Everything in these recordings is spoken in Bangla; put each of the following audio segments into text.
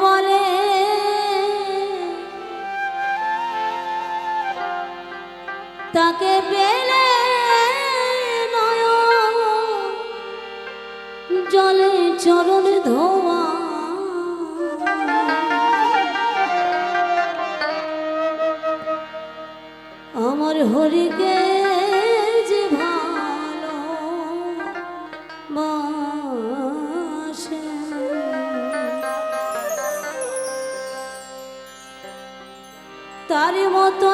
পরে তাকে পেলে নয়ন জলে চরণ ধোয়া আমার হরিকে যে ভালো বাসে তার মতো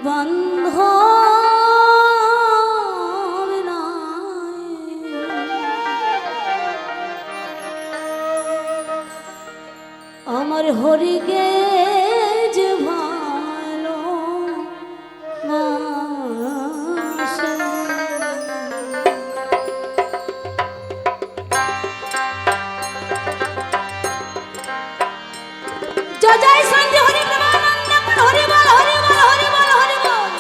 বন্ধ আমার হরিকে যে ভালো বাসে জয় জয় সন্ধি হরি প্রেমানন্দ হরি বল হরি বল হরি বল হরি বল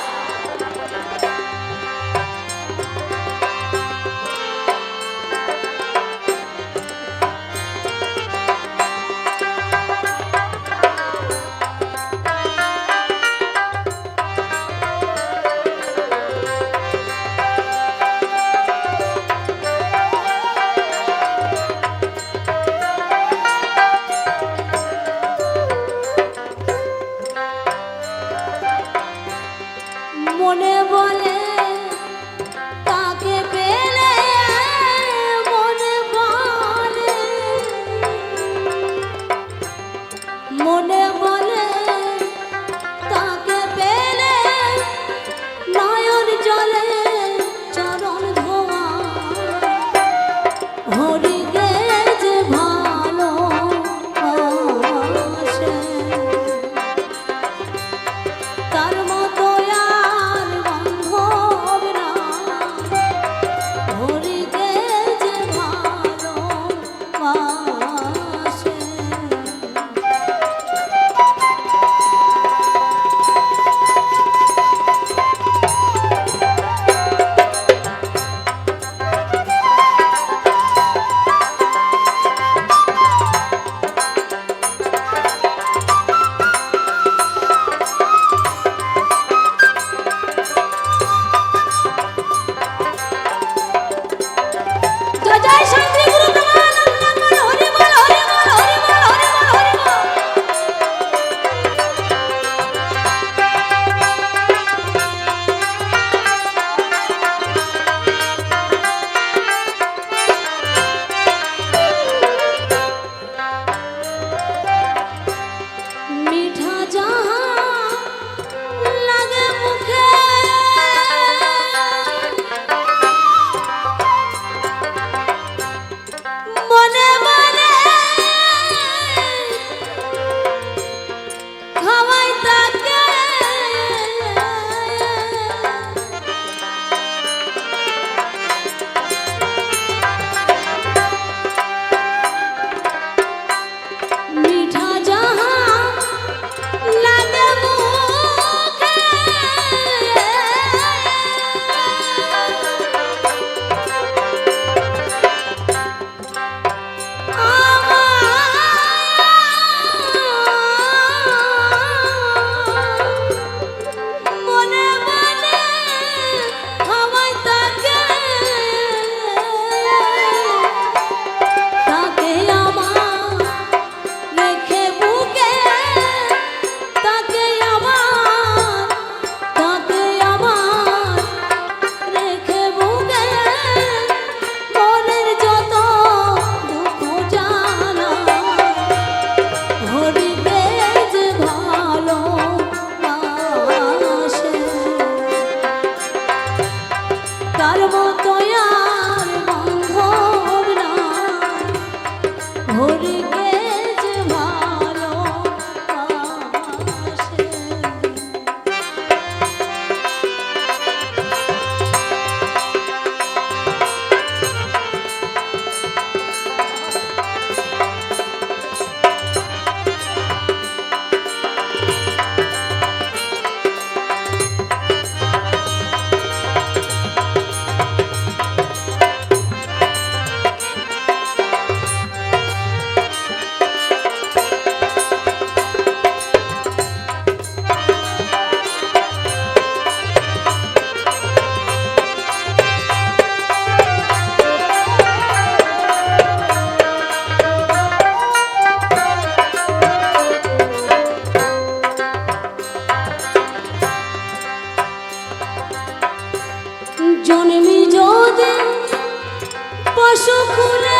ভুলে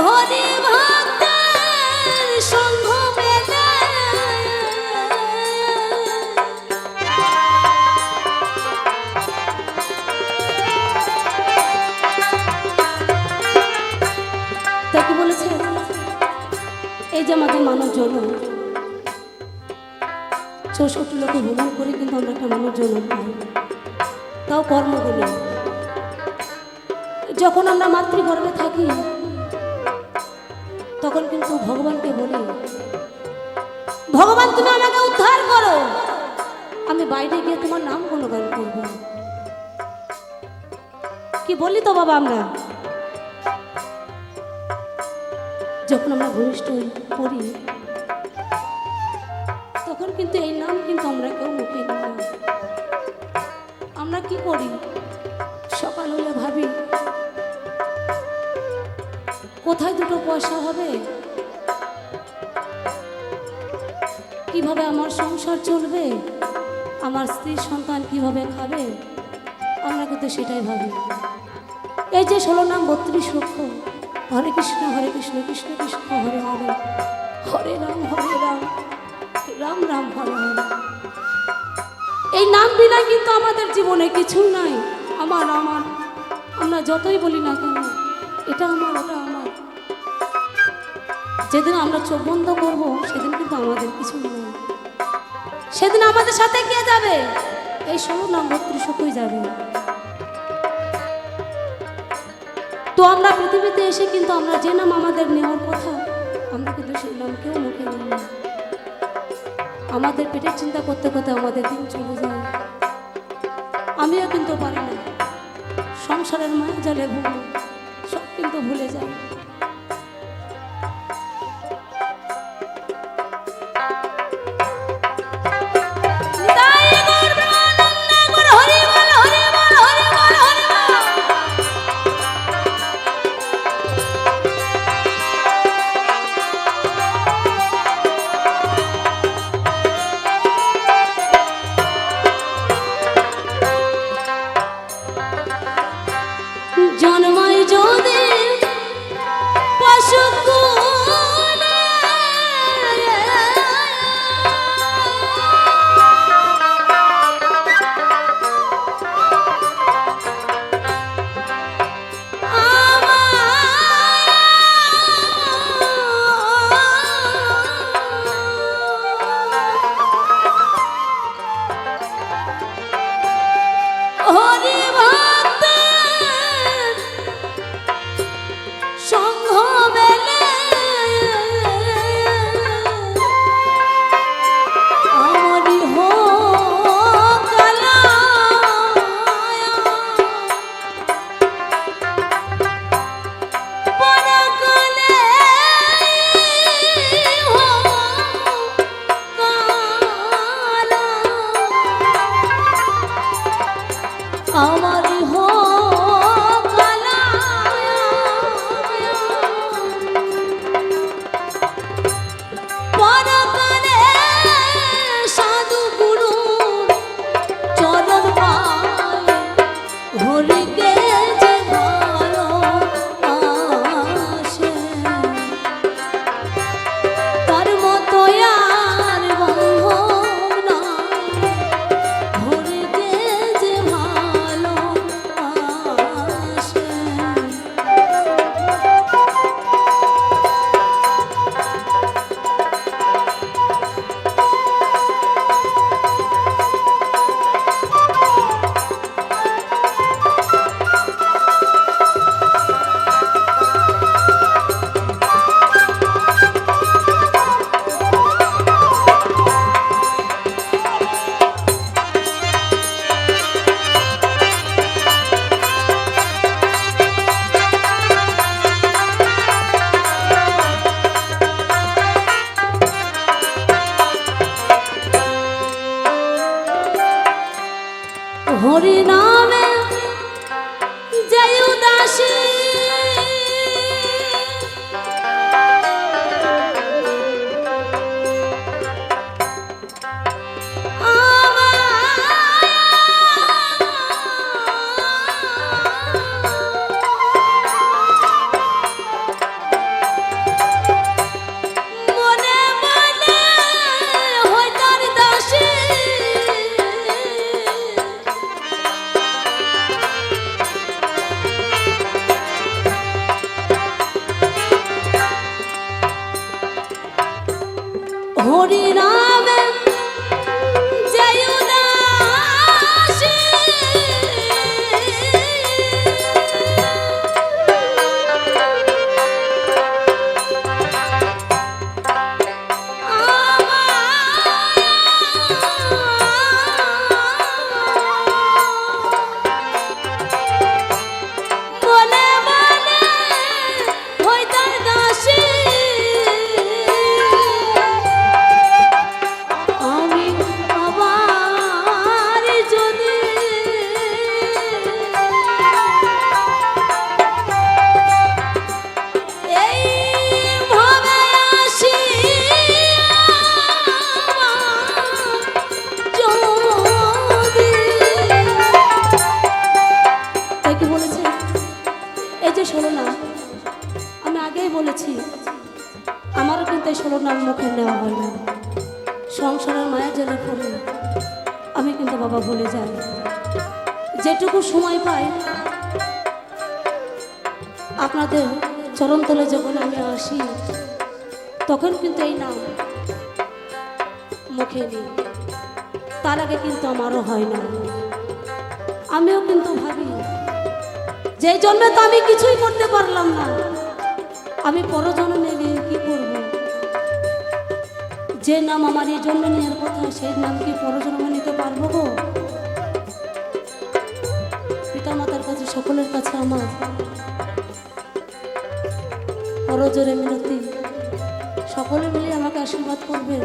হরি ভক্তের সঙ্গ পেলে তা কি বলেছে এই যে আমাদের মানব জন্ম 64 লোকে ভ্রমণ করে কিন্তু আমরা একটা মানব জন্ম পাই, তাও কর্মগুলো। যখন আমরা মাতৃগর্ভে থাকি তখন কিন্তু ভগবানকে বলি, ভগবান তুমি আমাকে উদ্ধার করো, আমি বাইরে গিয়ে তোমার নাম গুণগান করবো। কি বলি তো বাবা, আমরা যখন আমরা ভূমিষ্ঠ পড়ি তখন কিন্তু এই নাম কিন্তু আমরা কেউ মুখে নিই না। আমরা কি করি, সকাল হলে ভাবি কোথায় দুটো পয়সা হবে, কিভাবে আমার সংসার চলবে, আমার স্ত্রী সন্তান কিভাবে খাবে, আমরা কিন্তু সেটাই ভাবি। এই যে 16 নাম 32 অক্ষর, হরে কৃষ্ণ কৃষ্ণ কৃষ্ণ হরে হরে, হরে রাম রাম রাম হরে হরে, এই নাম বিনা কিন্তু আমাদের জীবনে কিছু নাই। আমার আমরা যতই বলি না কেন এটা আমার ওটা আমার, যেদিন আমরা চোখ বন্ধ করবো সেদিন কিন্তু আমাদের কিছু নেই। সেদিন আমাদের সাথে কে যাবে, এই 16 নাম 32 অক্ষর যাবে। তো আমরা পৃথিবীতে এসে কিন্তু আমরা যে নাম আমাদের নেওয়ার কথা, আমরা কিন্তু সেই নাম কেউ মুখে নিই না। আমাদের পেটের চিন্তা করতে করতে আমাদের দিন চলে যায়। আমিও কিন্তু পারি না, সংসারের মায়া জালে ভুলে সব কিন্তু ভুলে যাই। জন্মায় যদি যে 16 নাম আমি আগেই বলেছি, আমারও কিন্তু এই 16 নাম মুখে নেওয়া হয় না। সংসারের মায়া জেলে পড়ে আমি কিন্তু বাবা ভুলে যাই। যেটুকু সময় পাই আপনাদের চরণতলে যখন আমি আসি, তখন কিন্তু এই নাম মুখে নিই। তার আগে কিন্তু আমারও হয় না। আমিও কিন্তু ভাবি যে জন্মে তো আমি কিছুই করতে পারলাম না, আমি পরজন্মে গিয়ে কি করব? যে নাম আমার এই জন্মে নেওয়ার কথা, সেই নাম কি পরজন্মে নিতে পারবো গো? পিতামাতার কাছে, সকলের কাছে আমার পরজোরে মিনতি, সকলে মিলে আমাকে আশীর্বাদ করবে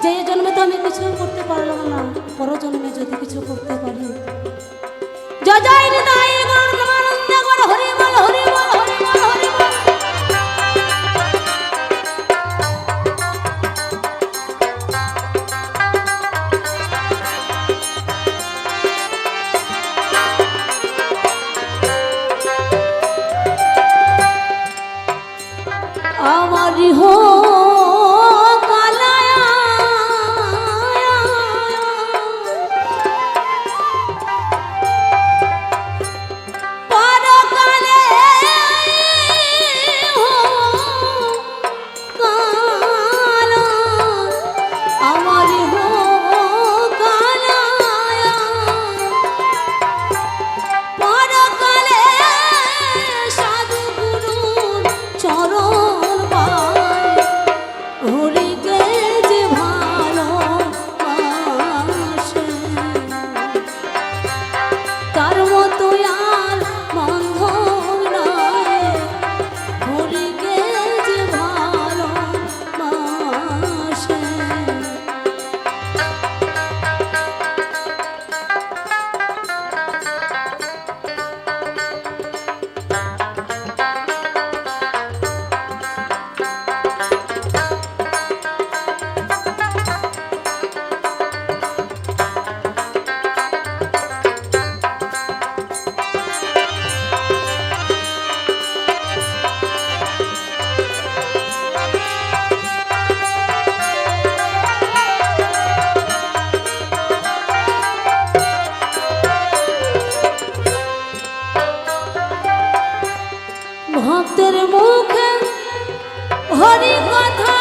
যে এই জন্মে তো আমি কিছুই করতে পারলাম না, পরজন্মে যদি কিছু করতে পারি। জয় জয় নিতাই গৌর প্রেমানন্দ গৌর, হরি বল হরি বল হরি বল হরি বল। আমারি হো ভক্তের মুখে হরি কথা